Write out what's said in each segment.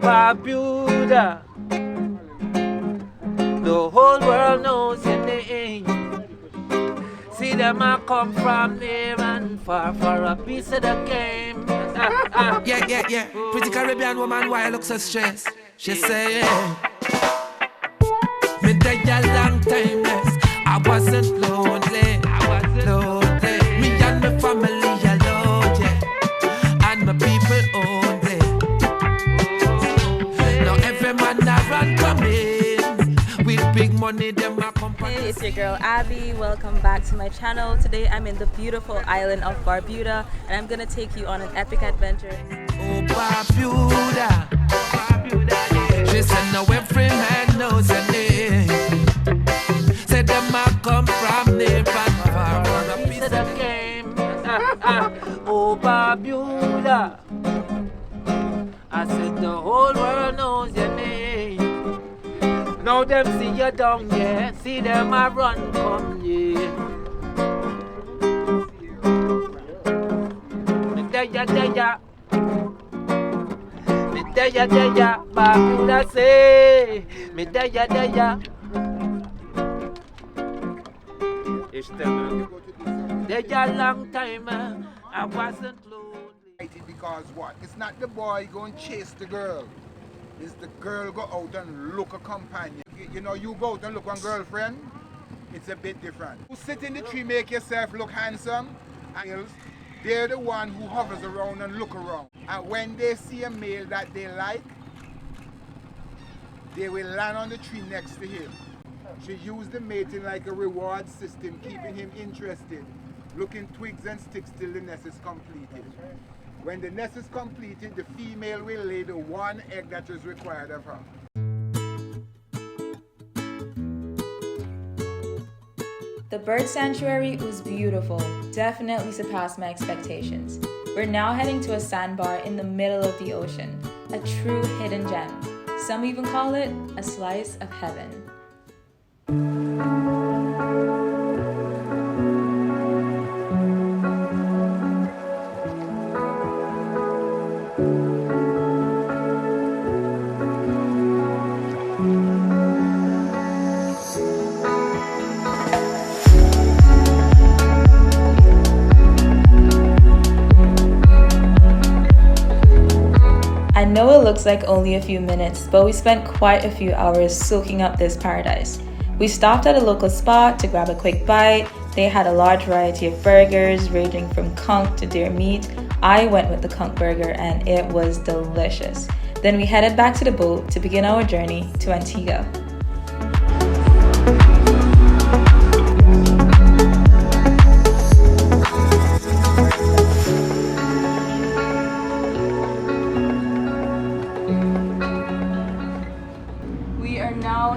Barbuda, the whole world knows your name. See them a come from near and far for a piece of the game. Yeah. Pretty Caribbean woman, why I look so stressed? She say, yeah. Me dead a long time, yes. I wasn't lonely. Me and my family alone, yeah. And my people only. Now every man a run come in. With big money, them a come. Hey, it's your girl Abby. Welcome back to my channel. Today I'm in the beautiful island of Barbuda and I'm gonna take you on an epic adventure. Oh, Barbuda. She said now every man knows her name. Said them a come from near and far for a piece of the game. Oh, Barbuda, I said the whole world knows your name. Now them see you down, yeah. See them a run come, yeah. Me ya, Barbuda say. Me ya. It's a long time, I wasn't lonely. Because what? It's not the boy go and chase the girl. It's the girl go out and look a companion. You know, you go out and look one girlfriend, it's a bit different. You sit in the tree, make yourself look handsome, and they're the one who hovers around and look around. And when they see a male that they like, they will land on the tree next to him. She used the mating like a reward system, keeping him interested, looking twigs and sticks till the nest is completed. When the nest is completed, the female will lay the one egg that is required of her. The bird sanctuary was beautiful, definitely surpassed my expectations. We're now heading to a sandbar in the middle of the ocean, a true hidden gem. Some even call it a slice of heaven. I know it looks like only a few minutes, but we spent quite a few hours soaking up this paradise. We stopped at a local spot to grab a quick bite. They had a large variety of burgers, ranging from conch to deer meat. I went with the conch burger and it was delicious. Then we headed back to the boat to begin our journey to Antigua.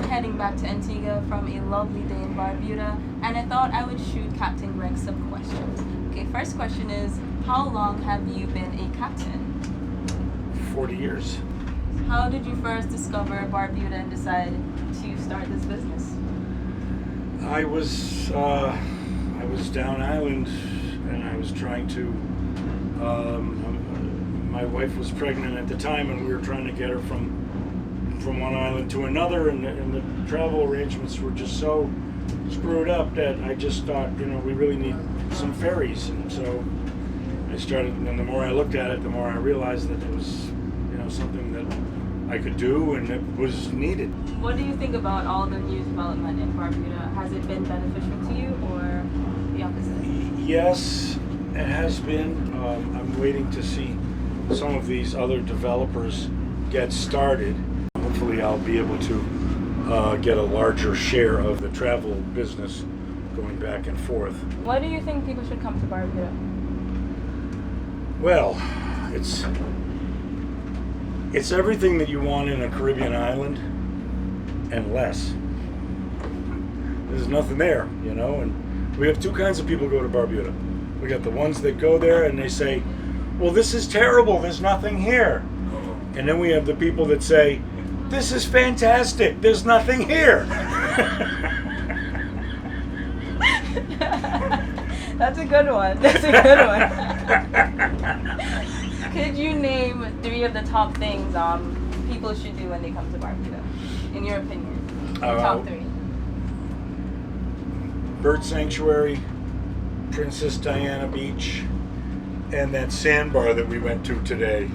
Heading back to Antigua from a lovely day in Barbuda, and I thought I would shoot Captain Greg some questions. Okay, first question is, how long have you been a captain? 40 years. How did you first discover Barbuda and decide to start this business? I was down island and I was trying to, my wife was pregnant at the time and we were trying to get her from one island to another, and the travel arrangements were just so screwed up that I just thought, we really need some ferries. And so I started, and the more I looked at it, the more I realized that it was, something that I could do and it was needed. What do you think about all the new development in Barbuda? Has it been beneficial to you or the opposite? Yes, it has been. I'm waiting to see some of these other developers get started. Hopefully I'll be able to get a larger share of the travel business going back and forth. Why do you think people should come to Barbuda? Well, it's everything that you want in a Caribbean island and less. There's nothing there, and we have two kinds of people go to Barbuda. We got the ones that go there and they say, well, this is terrible, there's nothing here. And then we have the people that say, this is fantastic, there's nothing here. That's a good one. Could you name 3 of the top things people should do when they come to Barbuda, in your opinion? Your top 3. Bird Sanctuary, Princess Diana Beach, and that sandbar that we went to today,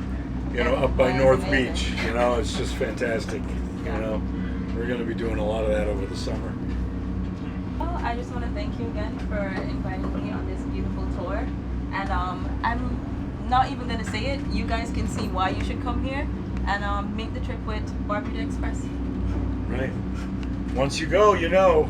you know, up by North Beach. You know, it's just fantastic. You know, we're going to be doing a lot of that over the summer. Well, I just want to thank you again for inviting me on this beautiful tour. And I'm not even going to say it. You guys can see why you should come here and make the trip with Barbuda Express. Right. Once you go, you know.